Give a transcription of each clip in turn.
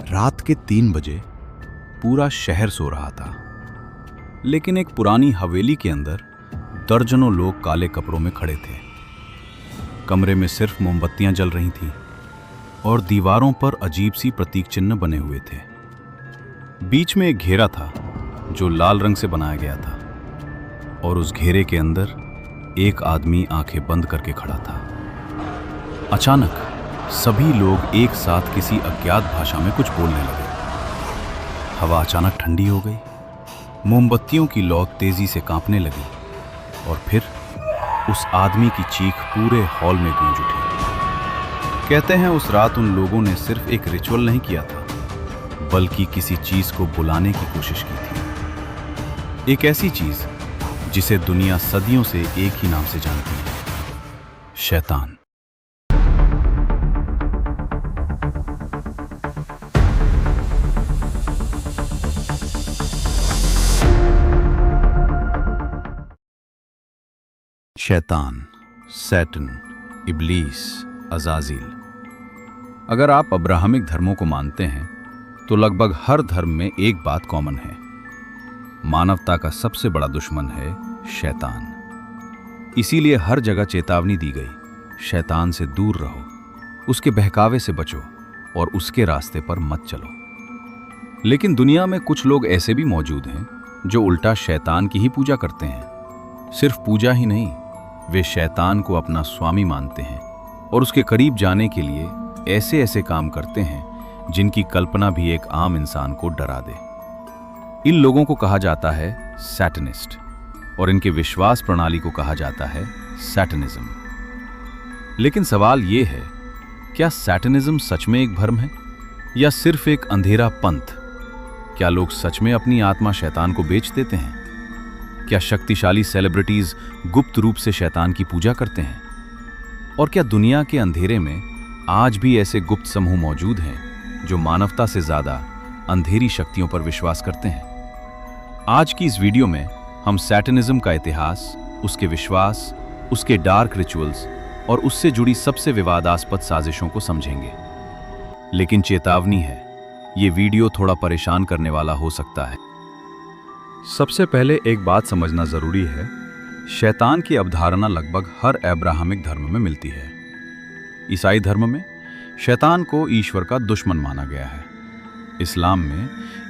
रात के 3 बजे पूरा शहर सो रहा था, लेकिन एक पुरानी हवेली के अंदर दर्जनों लोग काले कपड़ों में खड़े थे। कमरे में सिर्फ मोमबत्तियां जल रही थीं और दीवारों पर अजीब सी प्रतीक चिन्ह बने हुए थे। बीच में एक घेरा था जो लाल रंग से बनाया गया था और उस घेरे के अंदर एक आदमी आंखें बंद करके खड़ा था। अचानक सभी लोग एक साथ किसी अज्ञात भाषा में कुछ बोलने लगे। हवा अचानक ठंडी हो गई, मोमबत्तियों की लौ तेजी से कांपने लगी और फिर उस आदमी की चीख पूरे हॉल में गूंज उठी। कहते हैं उस रात उन लोगों ने सिर्फ एक रिचुअल नहीं किया था, बल्कि किसी चीज को बुलाने की कोशिश की थी। एक ऐसी चीज जिसे दुनिया सदियों से एक ही नाम से जानती है, शैतान। शैतान, सैटन, इब्लीस, अज़ाज़िल। अगर आप अब्राहमिक धर्मों को मानते हैं तो लगभग हर धर्म में एक बात कॉमन है। मानवता का सबसे बड़ा दुश्मन है शैतान। इसीलिए हर जगह चेतावनी दी गई, शैतान से दूर रहो, उसके बहकावे से बचो और उसके रास्ते पर मत चलो। लेकिन दुनिया में कुछ लोग ऐसे भी मौजूद हैं जो उल्टा शैतान की ही पूजा करते हैं। सिर्फ पूजा ही नहीं, वे शैतान को अपना स्वामी मानते हैं और उसके करीब जाने के लिए ऐसे ऐसे काम करते हैं जिनकी कल्पना भी एक आम इंसान को डरा दे। इन लोगों को कहा जाता है सैटनिस्ट और इनके विश्वास प्रणाली को कहा जाता है सैटनिज्म। लेकिन सवाल यह है, क्या सैटनिज्म सच में एक भ्रम है या सिर्फ एक अंधेरा पंथ? क्या लोग सच में अपनी आत्मा शैतान को बेच देते हैं? क्या शक्तिशाली सेलिब्रिटीज गुप्त रूप से शैतान की पूजा करते हैं? और क्या दुनिया के अंधेरे में आज भी ऐसे गुप्त समूह मौजूद हैं जो मानवता से ज्यादा अंधेरी शक्तियों पर विश्वास करते हैं? आज की इस वीडियो में हम सैटनिज्म का इतिहास, उसके विश्वास, उसके डार्क रिचुअल्स और उससे जुड़ी सबसे विवादास्पद साजिशों को समझेंगे। लेकिन चेतावनी है, ये वीडियो थोड़ा परेशान करने वाला हो सकता है। सबसे पहले एक बात समझना जरूरी है, शैतान की अवधारणा लगभग हर अब्राहमिक धर्म में मिलती है। ईसाई धर्म में शैतान को ईश्वर का दुश्मन माना गया है। इस्लाम में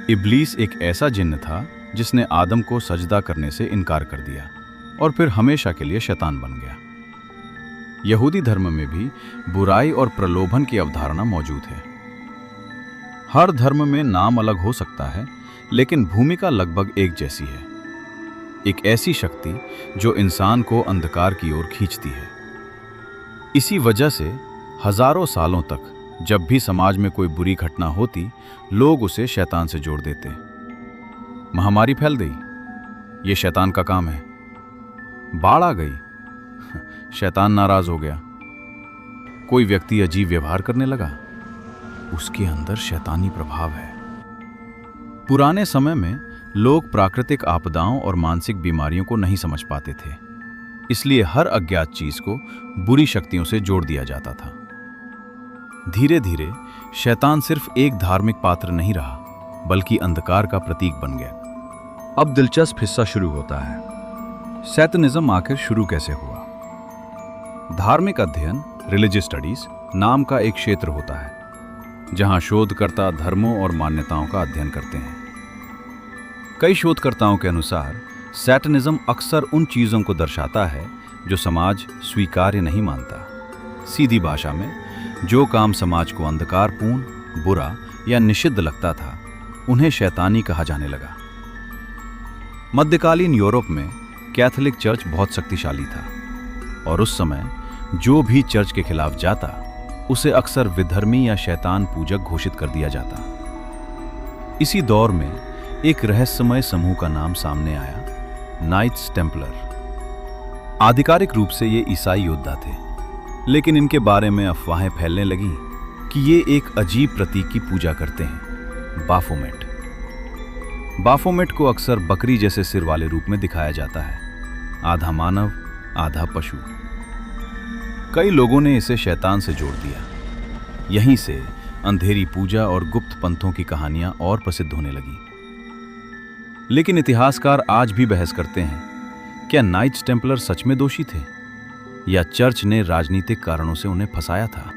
इब्लीस एक ऐसा जिन्न था जिसने आदम को सजदा करने से इनकार कर दिया और फिर हमेशा के लिए शैतान बन गया। यहूदी धर्म में भी बुराई और प्रलोभन की अवधारणा मौजूद है। हर धर्म में नाम अलग हो सकता है, लेकिन भूमिका लगभग एक जैसी है। एक ऐसी शक्ति जो इंसान को अंधकार की ओर खींचती है। इसी वजह से हजारों सालों तक जब भी समाज में कोई बुरी घटना होती, लोग उसे शैतान से जोड़ देते। महामारी फैल गई, ये शैतान का काम है। बाढ़ आ गई, शैतान नाराज हो गया। कोई व्यक्ति अजीब व्यवहार करने लगा, उसके अंदर शैतानी प्रभाव है। पुराने समय में लोग प्राकृतिक आपदाओं और मानसिक बीमारियों को नहीं समझ पाते थे, इसलिए हर अज्ञात चीज को बुरी शक्तियों से जोड़ दिया जाता था। धीरे धीरे शैतान सिर्फ एक धार्मिक पात्र नहीं रहा, बल्कि अंधकार का प्रतीक बन गया। अब दिलचस्प हिस्सा शुरू होता है, सैटनिज्म आखिर शुरू कैसे हुआ? धार्मिक अध्ययन, रिलीजियस स्टडीज नाम का एक क्षेत्र होता है जहां शोधकर्ता धर्मों और मान्यताओं का अध्ययन करते हैं। कई शोधकर्ताओं के अनुसार सैटनिज्म अक्सर उन चीजों को दर्शाता है जो समाज स्वीकार्य नहीं मानता। सीधी भाषा में, जो काम समाज को अंधकारपूर्ण, बुरा या निषिद्ध लगता था, उन्हें शैतानी कहा जाने लगा। मध्यकालीन यूरोप में कैथोलिक चर्च बहुत शक्तिशाली था और उस समय जो भी चर्च के खिलाफ जाता, उसे अक्सर विधर्मी या शैतान पूजक घोषित कर दिया जाता। इसी दौर में एक रहस्यमय समूह का नाम सामने आया, नाइट्स टेम्पलर। आधिकारिक रूप से ये ईसाई योद्धा थे, लेकिन इनके बारे में अफवाहें फैलने लगीं कि ये एक अजीब प्रतीक की पूजा करते हैं, बाफोमेट। बाफोमेट को अक्सर बकरी जैसे सिर वाले रूप में दिखाया जाता है, आधा मानव आधा पशु। कई लोगों ने इसे शैतान से जोड़ दिया। यहीं से अंधेरी पूजा और गुप्त पंथों की कहानियां और प्रसिद्ध होने लगी। लेकिन इतिहासकार आज भी बहस करते हैं, क्या नाइट्स टेम्पलर सच में दोषी थे या चर्च ने राजनीतिक कारणों से उन्हें फंसाया था?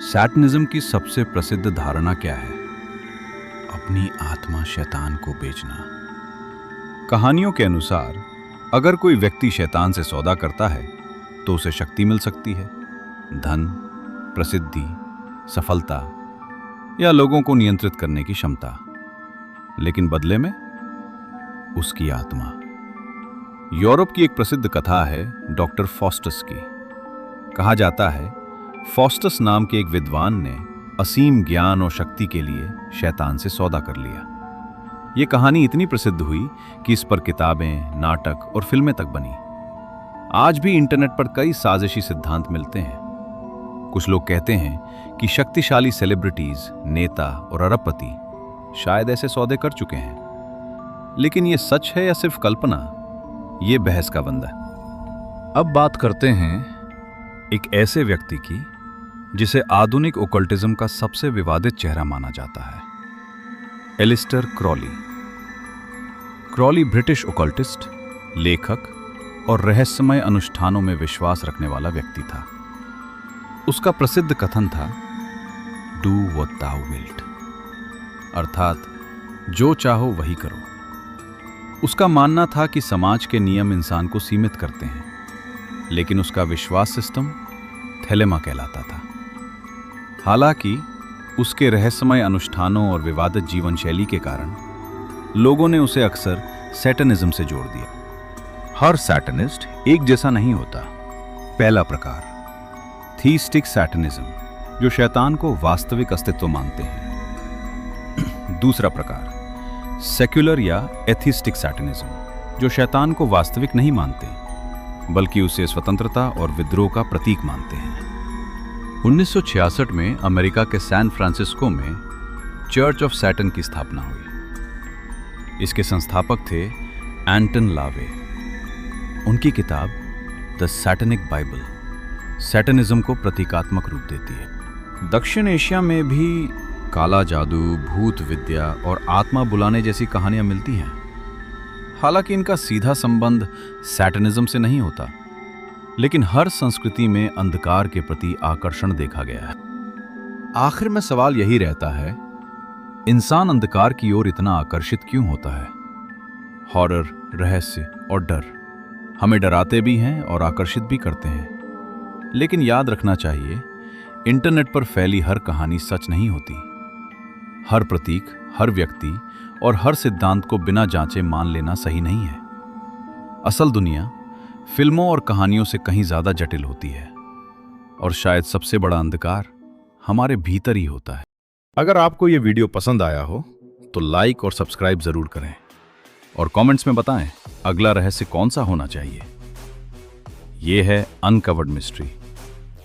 सैटनिज्म की सबसे प्रसिद्ध धारणा क्या है? अपनी आत्मा शैतान को बेचना। कहानियों के अनुसार अगर कोई व्यक्ति शैतान से सौदा करता है तो उसे शक्ति मिल सकती है, धन, प्रसिद्धि, सफलता या लोगों को नियंत्रित करने की क्षमता, लेकिन बदले में उसकी आत्मा। यूरोप की एक प्रसिद्ध कथा है डॉक्टर फॉस्टस की। कहा जाता है फॉस्टस नाम के एक विद्वान ने असीम ज्ञान और शक्ति के लिए शैतान से सौदा कर लिया। यह कहानी इतनी प्रसिद्ध हुई कि इस पर किताबें, नाटक और फिल्में तक बनी। आज भी इंटरनेट पर कई साजिशी सिद्धांत मिलते हैं। कुछ लोग कहते हैं कि शक्तिशाली सेलिब्रिटीज, नेता और अरबपति शायद ऐसे सौदे कर चुके हैं, लेकिन यह सच है या सिर्फ कल्पना, यह बहस का बंदा है। अब बात करते हैं एक ऐसे व्यक्ति की जिसे आधुनिक ओकल्टिज्म का सबसे विवादित चेहरा माना जाता है, एलिस्टर क्रॉली। क्रॉली ब्रिटिश ओकल्टिस्ट, लेखक और रहस्यमय अनुष्ठानों में विश्वास रखने वाला व्यक्ति था। उसका प्रसिद्ध कथन था, डू व्हाट thou wilt, अर्थात जो चाहो वही करो। उसका मानना था कि समाज के नियम इंसान को सीमित करते हैं, लेकिन उसका विश्वास सिस्टम थैलेमा कहलाता था। हालांकि उसके रहस्यमय अनुष्ठानों और विवादित जीवन शैली के कारण लोगों ने उसे अक्सर सैटनिज्म से जोड़ दिया। हर सैटनिस्ट एक जैसा नहीं होता। पहला प्रकार, थीस्टिक सैटनिज्म, जो शैतान को वास्तविक अस्तित्व मानते हैं। दूसरा प्रकार, सेक्युलर या एथिस्टिक सैटनिज्म, जो शैतान को वास्तविक नहीं मानते, बल्कि उसे स्वतंत्रता और विद्रोह का प्रतीक मानते हैं। 1966 में अमेरिका के सैन फ्रांसिस्को में चर्च ऑफ सैटन की स्थापना हुई। इसके संस्थापक थे एंटन लावे। उनकी किताब द सैटनिक बाइबल सैटनिज्म को प्रतीकात्मक रूप देती है। दक्षिण एशिया में भी काला जादू, भूत विद्या और आत्मा बुलाने जैसी कहानियां मिलती हैं। हालांकि इनका सीधा संबंध सैटनिज्म से नहीं होता, लेकिन हर संस्कृति में अंधकार के प्रति आकर्षण देखा गया है। आखिर में सवाल यही रहता है, इंसान अंधकार की ओर इतना आकर्षित क्यों होता है? हॉरर, रहस्य और डर हमें डराते भी हैं और आकर्षित भी करते हैं। लेकिन याद रखना चाहिए, इंटरनेट पर फैली हर कहानी सच नहीं होती। हर प्रतीक, हर व्यक्ति और हर सिद्धांत को बिना जांचे मान लेना सही नहीं है। असल दुनिया फिल्मों और कहानियों से कहीं ज्यादा जटिल होती है, और शायद सबसे बड़ा अंधकार हमारे भीतर ही होता है। अगर आपको यह वीडियो पसंद आया हो तो लाइक और सब्सक्राइब जरूर करें, और कमेंट्स में बताएं अगला रहस्य कौन सा होना चाहिए। यह है अनकवर्ड मिस्ट्री,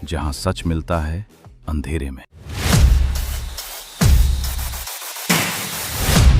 जहां सच मिलता है अंधेरे में।